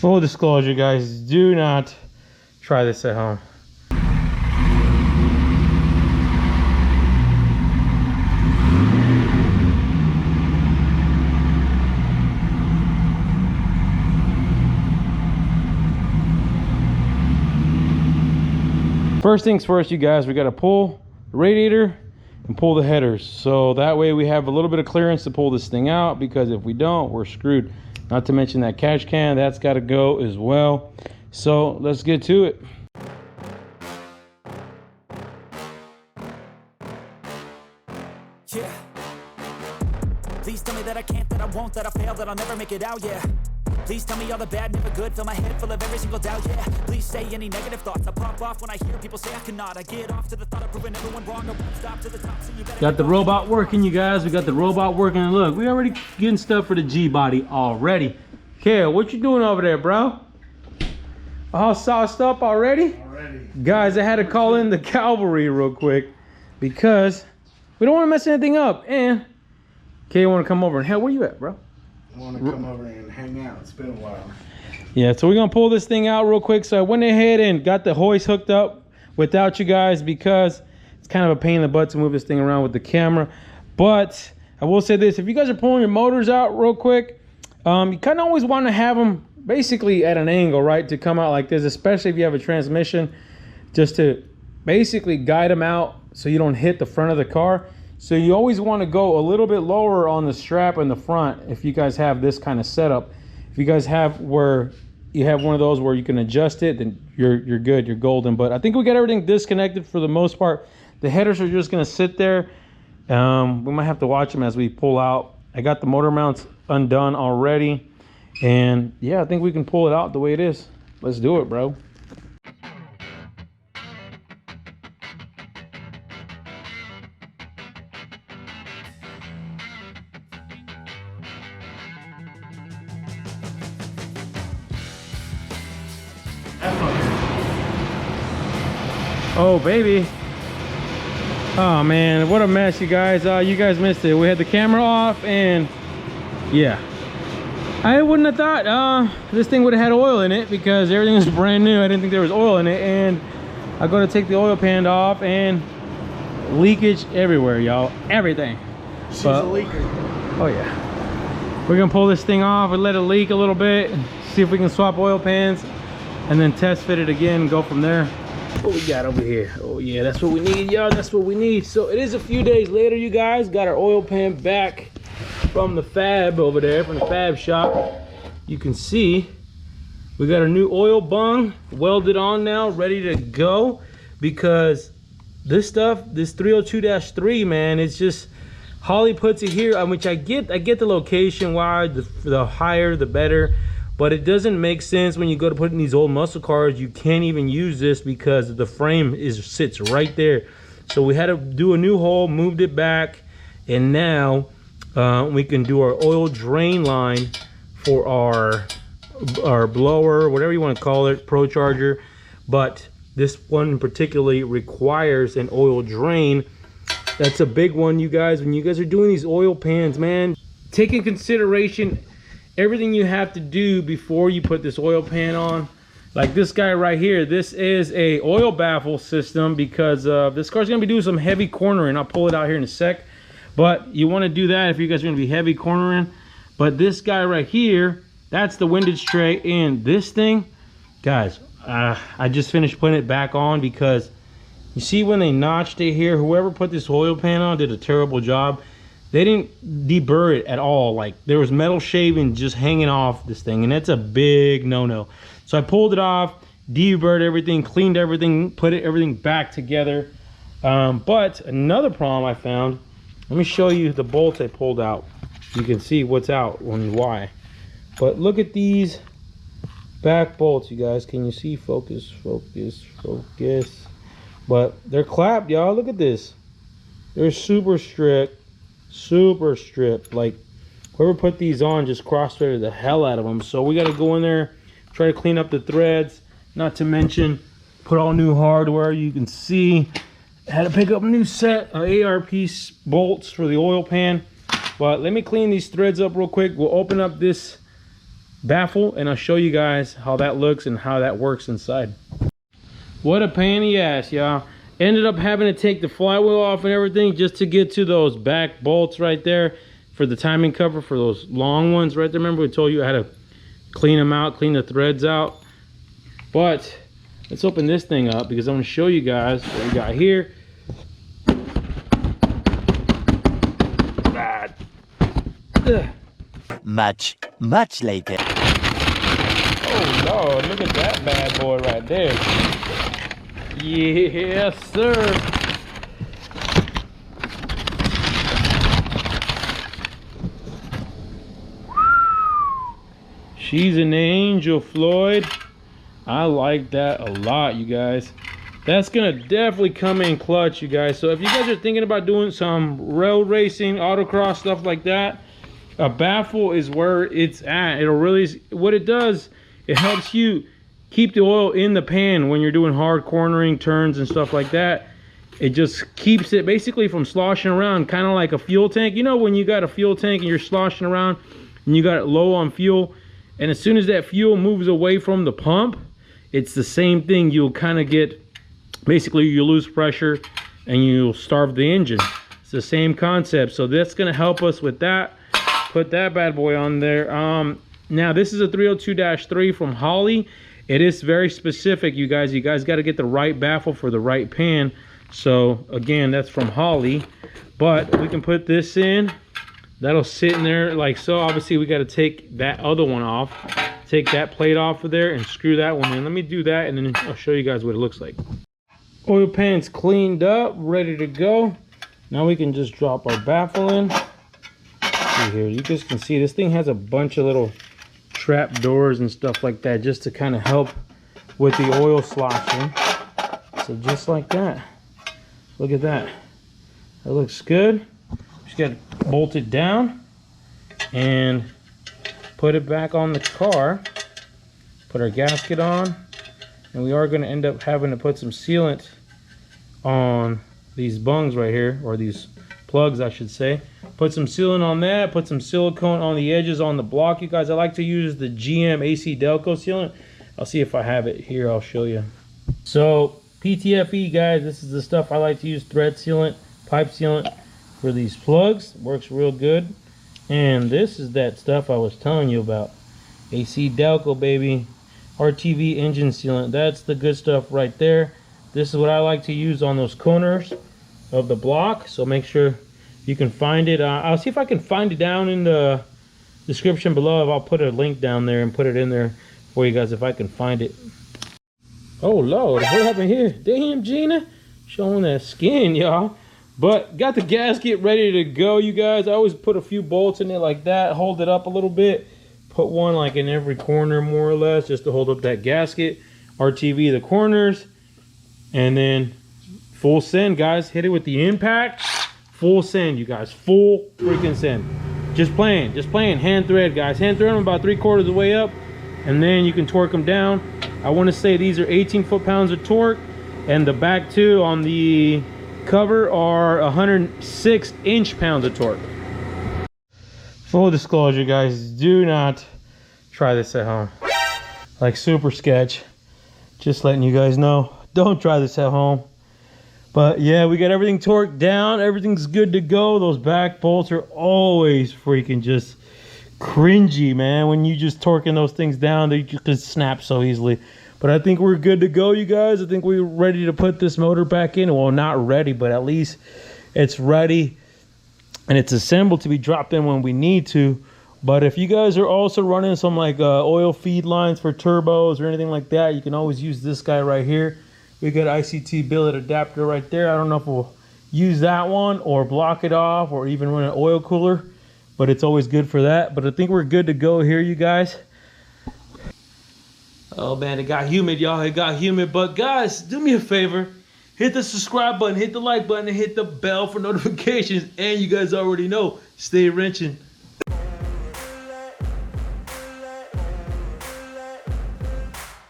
Full disclosure, guys, do not try this at home. First things first, you guys, we got to pull the radiator and pull the headers, so that way we have a little bit of clearance to pull this thing out, because if we don't, we're screwed. Not to mention that catch can, that's got to go as well. So let's get to it. Yeah. Please tell me that I can't, that I won't, that I fail, that I'll never make it out, yeah. Please tell me all the bad, never good, fill my head full of every single doubt, yeah. Please say any negative thoughts, I pop off when I hear people say I cannot. I get off to the thought of proving everyone wrong, I won't stop to the top, so you better... Got the robot working, you guys. We got the robot working, and look, we already getting stuff for the G-body already. Kale, what you doing over there, bro? All sauced up already? Already. Guys, I had to call in the cavalry real quick because we don't want to mess anything up, and Kale want to come over, and hell, where you at, bro? I want to come over and hang out. It's been a while. Yeah, so we're gonna pull this thing out real quick. So I went ahead and got the hoist hooked up without you guys, because it's kind of a pain in the butt to move this thing around with the camera. But I will say this: if you guys are pulling your motors out real quick, you kind of always want to have them basically at an angle, right, to come out like this, especially if you have a transmission, just to basically guide them out so you don't hit the front of the car. So you always want to go a little bit lower on the strap in the front if you guys have this kind of setup. If you guys have where you have one of those where you can adjust it, then you're good, you're golden. But I think we got everything disconnected for the most part. The headers are just going to sit there. We might have to watch them as we pull out. I got the motor mounts undone already, and yeah, I think we can pull it out the way it is. Let's do it, bro. Oh baby, oh man, what a mess, you guys. You guys missed it. We had the camera off, and yeah, I wouldn't have thought this thing would have had oil in it, because everything was brand new. I didn't think there was oil in it, and I go to take the oil pan off, and leakage everywhere, y'all. Everything. She's a leaker. Oh yeah, we're gonna pull this thing off and let it leak a little bit, see if we can swap oil pans, and then test fit it again and go from there. What we got over here? Oh yeah, that's what we need, y'all. That's what we need. So it is a few days later, you guys. Got our oil pan back from the fab over there, from the fab shop. You can see we got our new oil bung welded on now, ready to go, because this stuff, this 302-3, man, it's just, Holley puts it here, which I get the location why, the higher the better. But it doesn't make sense when you go to put in these old muscle cars. You can't even use this because the frame sits right there. So we had to do a new hole, moved it back, and now we can do our oil drain line for our blower, whatever you want to call it, Pro Charger. But this one particularly requires an oil drain. That's a big one, you guys. When you guys are doing these oil pans, man, take in consideration everything you have to do before you put this oil pan on. Like this guy right here, this is a oil baffle system, because this car's gonna be doing some heavy cornering. I'll pull it out here in a sec, but you want to do that if you guys are gonna be heavy cornering. But this guy right here, that's the windage tray. And this thing, guys, I just finished putting it back on, because you see when they notched it here, whoever put this oil pan on did a terrible job. They didn't deburr it at all. Like, there was metal shaving just hanging off this thing, and that's a big no-no. So I pulled it off, deburred everything, cleaned everything, put everything back together. But another problem I found, let me show you the bolts I pulled out. You can see what's out and why. But look at these back bolts, you guys. Can you see? Focus, focus, focus. But they're clapped, y'all. Look at this. They're super strict. Super stripped. Like, whoever put these on just cross-threaded the hell out of them. So we got to go in there, try to clean up the threads, not to mention put all new hardware. You can see I had to pick up a new set of ARP bolts for the oil pan. But let me clean these threads up real quick. We'll open up this baffle, and I'll show you guys how that looks and how that works inside. What a pain in the ass, y'all. Ended up having to take the flywheel off and everything just to get to those back bolts right there for the timing cover for those long ones right there. Remember we told you I had to clean them out, clean the threads out. But let's open this thing up because I'm going to show you guys what we got here. Much later. Oh Lord, look at that bad boy right there. Yes, sir. She's an angel, Floyd. I like that a lot, you guys. That's gonna definitely come in clutch, you guys. So if you guys are thinking about doing some road racing, autocross, stuff like that, a baffle is where it's at. It'll really, what it does, it helps you keep the oil in the pan when you're doing hard cornering turns and stuff like that. It just keeps it basically from sloshing around, kind of like a fuel tank. You know when you got a fuel tank and you're sloshing around and you got it low on fuel, and as soon as that fuel moves away from the pump, it's the same thing. You'll kind of get, basically you lose pressure and you'll starve the engine. It's the same concept. So that's gonna help us with that. Put that bad boy on there. Now this is a 302-3 from HOLLEY. It is very specific, you guys. You guys got to get the right baffle for the right pan. So again, that's from HOLLEY. But we can put this in. That'll sit in there like so. Obviously we got to take that other one off, take that plate off of there and screw that one in. Let me do that and then I'll show you guys what it looks like. Oil pan's cleaned up, ready to go. Now we can just drop our baffle in. See here, you guys can see this thing has a bunch of little trap doors and stuff like that just to kind of help with the oil sloshing. So just like that. Look at that. That looks good. Just got to bolt it down and put it back on the car. Put our gasket on. And we are going to end up having to put some sealant on these bungs right here, or these plugs I should say. Put some sealant on that, put some silicone on the edges on the block, you guys. I like to use the GM AC DELCO sealant. I'll see if I have it here, I'll show you. So PTFE, guys, this is the stuff I like to use, thread sealant, pipe sealant for these plugs. Works real good. And this is that stuff I was telling you about. AC DELCO, baby. RTV engine sealant, that's the good stuff right there. This is what I like to use on those corners of the block, so make sure you can find it. I'll see if I can find it down in the description below. I'll put a link down there and put it in there for you guys if I can find it. Oh Lord, what happened here? Damn, Gina, showing that skin, y'all. But got the gasket ready to go, you guys. I always put a few bolts in it like that, hold it up a little bit. Put one like in every corner more or less just to hold up that gasket. RTV the corners. And then full send, guys. Hit it with the impact. Full send, you guys. Full freaking send. Just playing. Hand thread, guys. Hand thread them about 3/4 of the way up. And then you can torque them down. I want to say these are 18 foot-pounds of torque. And the back two on the cover are 106 inch-pounds of torque. Full disclosure, guys. Do not try this at home. Like super sketch. Just letting you guys know. Don't try this at home. But yeah, we got everything torqued down. Everything's good to go. Those back bolts are always freaking just cringy, man. When you just torquing those things down, they just snap so easily. But I think we're good to go, you guys. I think we're ready to put this motor back in. Well, not ready, but at least it's ready. And it's assembled to be dropped in when we need to. But if you guys are also running some like oil feed lines for turbos or anything like that, you can always use this guy right here. We got ICT billet adapter right there. I don't know if we'll use that one or block it off or even run an oil cooler, but it's always good for that. But I think we're good to go here, you guys. Oh man, it got humid, y'all. It got humid. But guys, do me a favor. Hit the subscribe button, hit the like button, and hit the bell for notifications. And you guys already know, stay wrenching.